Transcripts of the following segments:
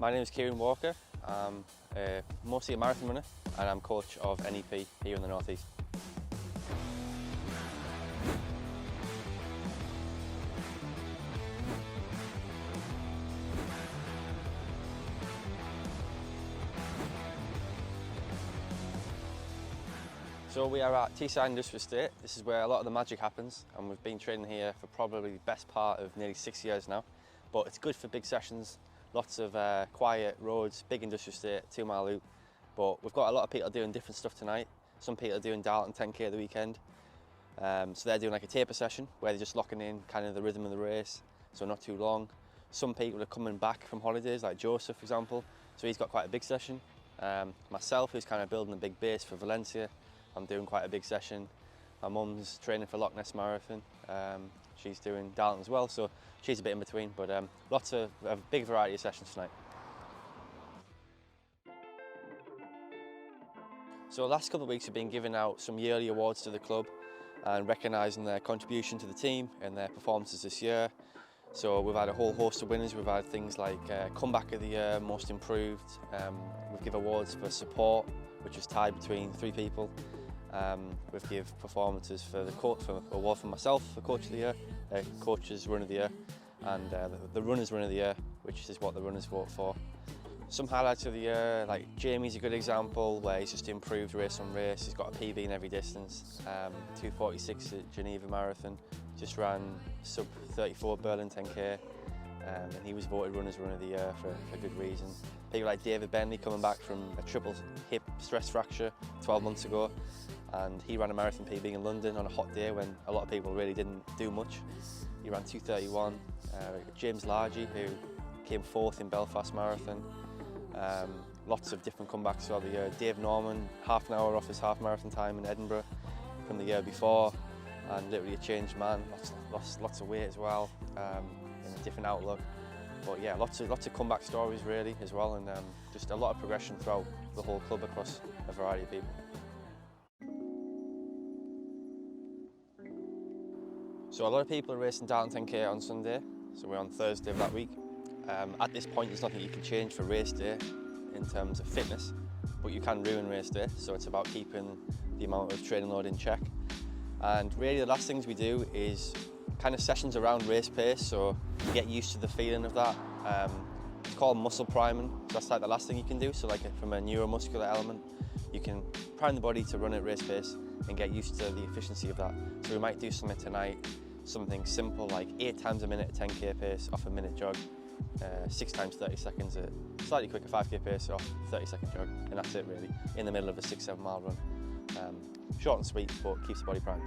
My name is Kieran Walker. I'm mostly a marathon runner and I'm coach of NEP here in the North East. So we are at Teesside Industrial Estate. This is where a lot of the magic happens, and we've been training here for probably the best part of nearly 6 years now. But it's good for big sessions, lots of quiet roads, big industrial estate, 2 mile loop. But we've got a lot of people doing different stuff tonight. Some people are doing Darlington 10k at the weekend. So they're doing like a taper session where they're just locking in kind of the rhythm of the race, so not too long. Some people are coming back from holidays, like Joseph, for example, so he's got quite a big session. Myself, who's kind of building a big base for Valencia, I'm doing quite a big session. My mum's training for Loch Ness Marathon. She's doing Darlington as well, so she's a bit in between, but lots of a big variety of sessions tonight. So the last couple of weeks we've been giving out some yearly awards to the club and recognising their contribution to the team and their performances this year. So we've had a whole host of winners. We've had things like Comeback of the Year, Most Improved. We've given awards for support, which was tied between 3 people. We've given performances for the coach, for award for myself for Coach of the Year, Coach's Run of the Year, and the Runner's Run of the Year, which is what the runners vote for. Some highlights of the year, like Jamie's a good example where he's just improved race on race. He's got a PB in every distance, 2:46 at Geneva Marathon, just ran sub 34 Berlin 10k, and he was voted Runner's Run of the Year for good reason. People like David Bentley coming back from a triple hip stress fracture 12 months ago, and he ran a marathon PB in London on a hot day when a lot of people really didn't do much. He ran 2:31. James Largy, who came 4th in Belfast Marathon. Lots of different comebacks throughout the year. Dave Norman, half an hour off his half marathon time in Edinburgh from the year before, and literally a changed man. Lots of weight as well, and a different outlook. But yeah, lots of comeback stories really as well, and just a lot of progression throughout the whole club across a variety of people. So a lot of people are racing Darlington 10k on Sunday, so we're on Thursday of that week. At this point there's nothing you can change for race day in terms of fitness, but you can ruin race day, so it's about keeping the amount of training load in check. And really the last things we do is kind of sessions around race pace, so you get used to the feeling of that. It's called muscle priming, so that's like the last thing you can do. So like from a neuromuscular element, you can prime the body to run at race pace and get used to the efficiency of that. So we might do something tonight, something simple like 8 times a minute at 10k pace off a minute jog, 6 times 30 seconds at slightly quicker 5k pace off 30-second jog, and that's it really, in the middle of a 6-7 mile run. Short and sweet, but keeps the body primed.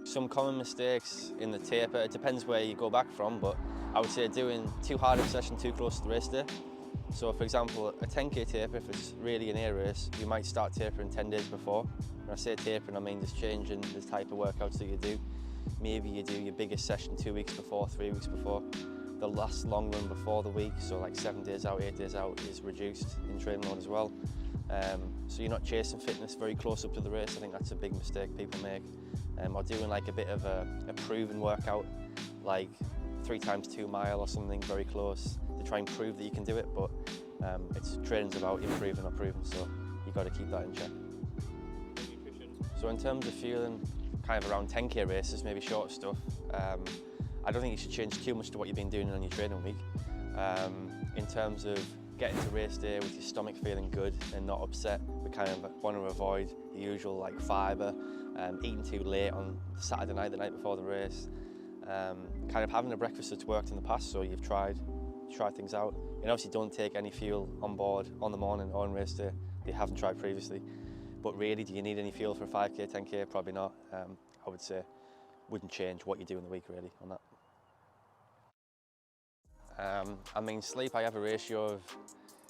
Some common mistakes in the taper, it depends where you go back from, but I would say doing too hard a session too close to the race day. So for example, a 10k taper, if it's really an air race, you might start tapering 10 days before. When I say tapering, I mean just changing the type of workouts that you do. Maybe you do your biggest session 2 weeks before, 3 weeks before. The last long run before the week, so like 7 days out, 8 days out, is reduced in training load as well. So you're not chasing fitness very close up to the race. I think that's a big mistake people make. Or doing like a bit of a proven workout, like 3 times 2 mile or something very close to try and prove that you can do it, but training's about improving or proving, so you've got to keep that in check. So in terms of fueling, kind of around 10k races, maybe short stuff, I don't think you should change too much to what you've been doing on your training week. In terms of getting to race day with your stomach feeling good and not upset, we kind of want to avoid the usual like fibre, eating too late on Saturday night, the night before the race, kind of having a breakfast that's worked in the past, so you've tried things out. And obviously don't take any fuel on board on the morning or on race day that you haven't tried previously. But really, do you need any fuel for 5k, 10k? Probably not. I would say wouldn't change what you do in the week really on that. I mean, sleep, I have a ratio of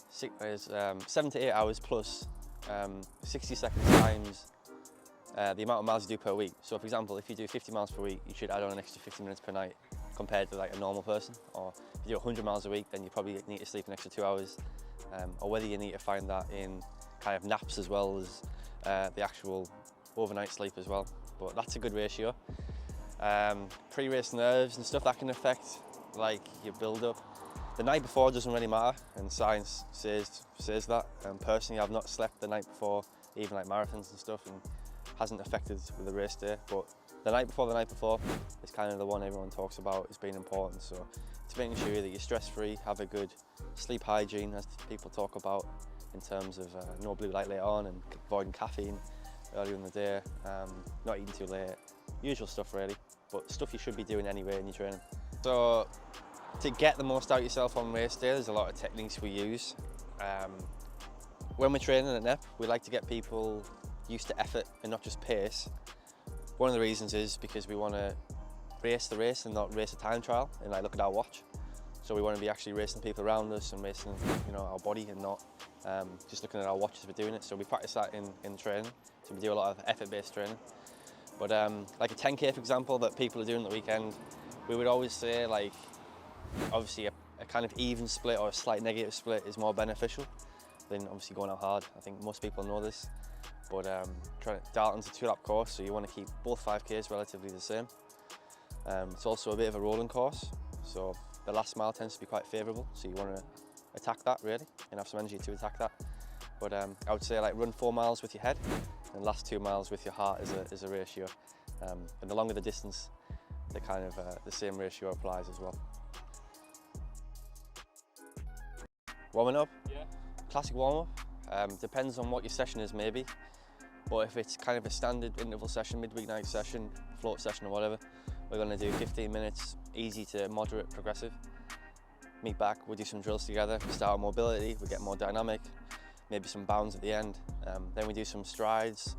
7 to 8 hours plus 60 seconds times the amount of miles you do per week. So for example, if you do 50 miles per week, you should add on an extra 50 minutes per night compared to like a normal person. Or if you do 100 miles a week, then you probably need to sleep an extra 2 hours. Or whether you need to find that in kind of naps as well as the actual overnight sleep as well. But that's a good ratio. Pre-race nerves and stuff that can affect like your build-up. The night before doesn't really matter, and science says that. And personally, I've not slept the night before, even like marathons and stuff, and hasn't affected with the race day. But the night before is kind of the one everyone talks about as being important. So it's making sure that you're stress-free, have a good sleep hygiene, as people talk about, in terms of no blue light later on and avoiding caffeine earlier in the day, not eating too late, usual stuff really, but stuff you should be doing anyway in your training. So to get the most out of yourself on race day, there's a lot of techniques we use. When we're training at NEP, we like to get people used to effort and not just pace. One of the reasons is because we want to race the race and not race a time trial and like look at our watch. So we want to be actually racing people around us and racing, our body, and not just looking at our watch as we're doing it. So we practice that in training. So we do a lot of effort-based training. But like a 10K, for example, that people are doing at the weekend, we would always say, like, obviously a kind of even split or a slight negative split is more beneficial than obviously going out hard. I think most people know this, but Darlington's a 2-lap course, so you want to keep both 5Ks relatively the same. It's also a bit of a rolling course, so the last mile tends to be quite favourable, so you want to attack that really and have some energy to attack that. But I would say like run 4 miles with your head and last 2 miles with your heart is a ratio. And the longer the distance, the same ratio applies as well. Warming up? Yeah. Classic warm up. Depends on what your session is maybe. But if it's kind of a standard interval session, midweek night session, float session or whatever, we're going to do 15 minutes, easy to moderate progressive. Meet back, we'll do some drills together, we start our mobility, we get more dynamic, maybe some bounds at the end. Then we do some strides,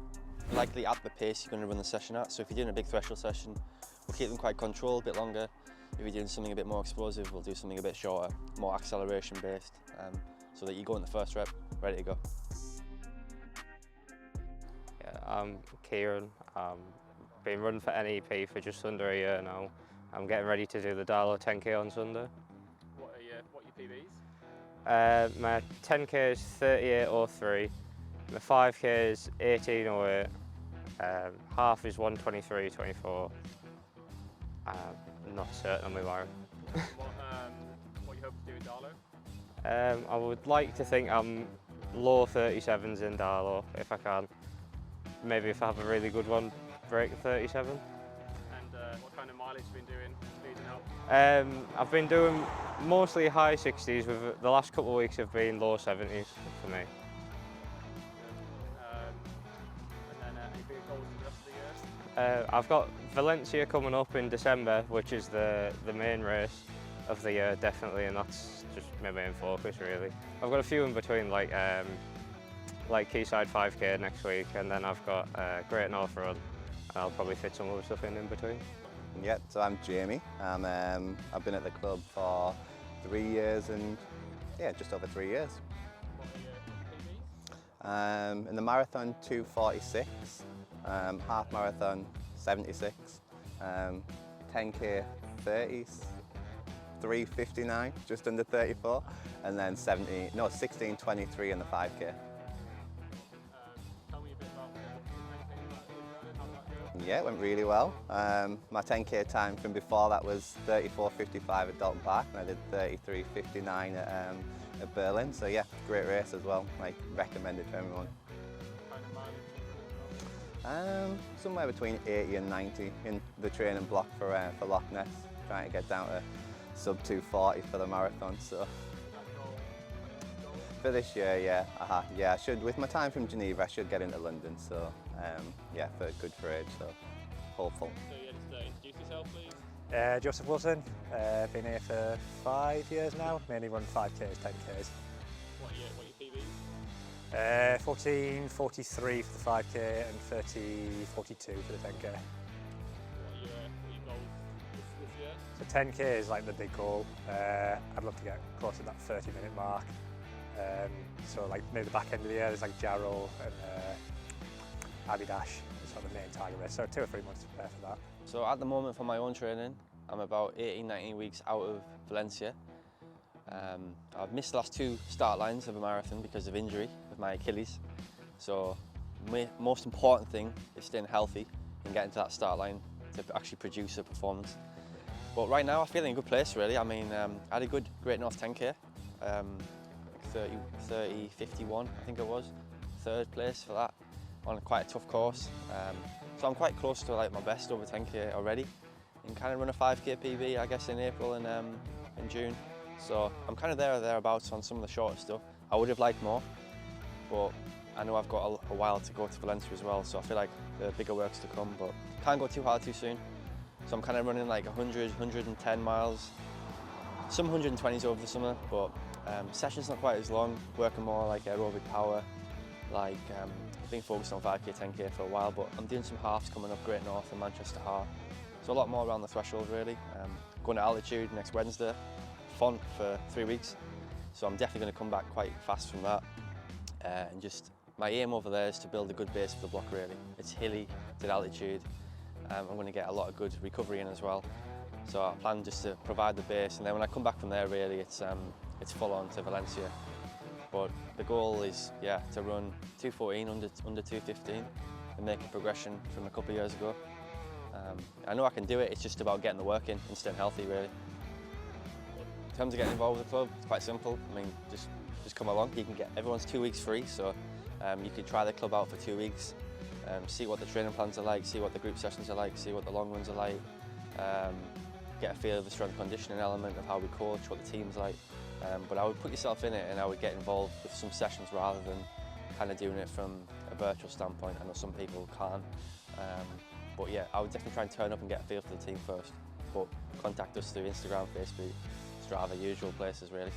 likely at the pace you're going to run the session at. So if you're doing a big threshold session, we'll keep them quite controlled, a bit longer. If you're doing something a bit more explosive, we'll do something a bit shorter, more acceleration based, so that you go in the first rep, ready to go. Yeah, I'm Kieran. Been running for NEP for just under a year now. I'm getting ready to do the Darlington 10K on Sunday. What are your PBs? My 10K is 38.03, my 5K is 18.08, half is 1:23.24. I'm not certain on my marathon. What you hope to do in Darlow? I would like to think I'm low 37s in Darlow if I can. Maybe if I have a really good one, break 37. And what kind of mileage have you been doing leading up? I've been doing mostly high 60s, with the last couple of weeks have been low 70s for me. And then any big goals for the rest of the year? I've got Valencia coming up in December, which is the main race of the year definitely, and that's just my main focus really. I've got a few in between, like Quayside 5K next week, and then I've got Great North Run, and I'll probably fit some other stuff in between. Yeah, so I'm Jamie. I've been at the club for 3 years and just over 3 years. What are your PBs? In the marathon 2:46, half marathon 76, 10K 30s 3:59, just under 34, and then 16:23 in the 5K. Tell me a bit about the 10K, how that goes? Yeah, it went really well. My 10K time from before that was 34:55 at Dalton Park, and I did 33:59 at Berlin. So yeah, great race as well. Like, recommended for everyone. What kind of mileage are you doing? Somewhere between 80 and 90 in the training block for Loch Ness. Trying to get down to sub 2:40 for the marathon. So for this year, yeah, I should. With my time from Geneva, I should get into London. So yeah, good for age. So hopeful. So yeah, just introduce yourself, please. Joseph Wilson, been here for 5 years now, mainly run 5Ks, 10Ks. What are your PBs? 14:43 for the 5K and 30:42 for the 10K. What are your goals this year? So 10K is like the big goal. I'd love to get close to that 30-minute mark. So like near the back end of the year, there's like Jarrow and Abidash. It's sort of the main target race. So 2 or 3 months to prepare for that. So at the moment for my own training, I'm about 18, 19 weeks out of Valencia. I've missed the last 2 start lines of a marathon because of injury with my Achilles. So most important thing is staying healthy and getting to that start line to actually produce a performance. But right now I feel in a good place really. I mean, I had a good Great North 10K, like 30, 51 I think it was, 3rd place for that on quite a tough course. So I'm quite close to like my best over 10K already. And kind of run a 5K PB I guess in April and in June. So I'm kind of there or thereabouts on some of the shorter stuff. I would have liked more, but I know I've got a while to go to Valencia as well, so I feel like the bigger work's to come, but can't go too hard too soon. So I'm kind of running like 100, 110 miles, some 120s over the summer, but sessions not quite as long, working more like aerobic power, like I've been focused on 5K, 10K for a while, but I'm doing some halves coming up Great North and Manchester Half. So a lot more around the threshold really. Going to altitude next Wednesday, Font for 3 weeks. So I'm definitely going to come back quite fast from that. And just, my aim over there is to build a good base for the block really. It's hilly, it's at altitude. I'm going to get a lot of good recovery in as well. So I plan just to provide the base, and then when I come back from there really it's full on to Valencia. But the goal is, yeah, to run 2:14 under 2:15 and make a progression from a couple of years ago. I know I can do it, it's just about getting the work in and staying healthy really. In terms of getting involved with the club, it's quite simple. I mean, just come along. You can get, everyone's 2 weeks free, so you can try the club out for 2 weeks, see what the training plans are like, see what the group sessions are like, see what the long runs are like, get a feel of the strength conditioning element of how we coach, what the team's like. But I would put yourself in it and I would get involved with some sessions rather than kind of doing it from a virtual standpoint. I know some people can't. But yeah, I would definitely try and turn up and get a feel for the team first. But contact us through Instagram, Facebook, Strava, usual places really.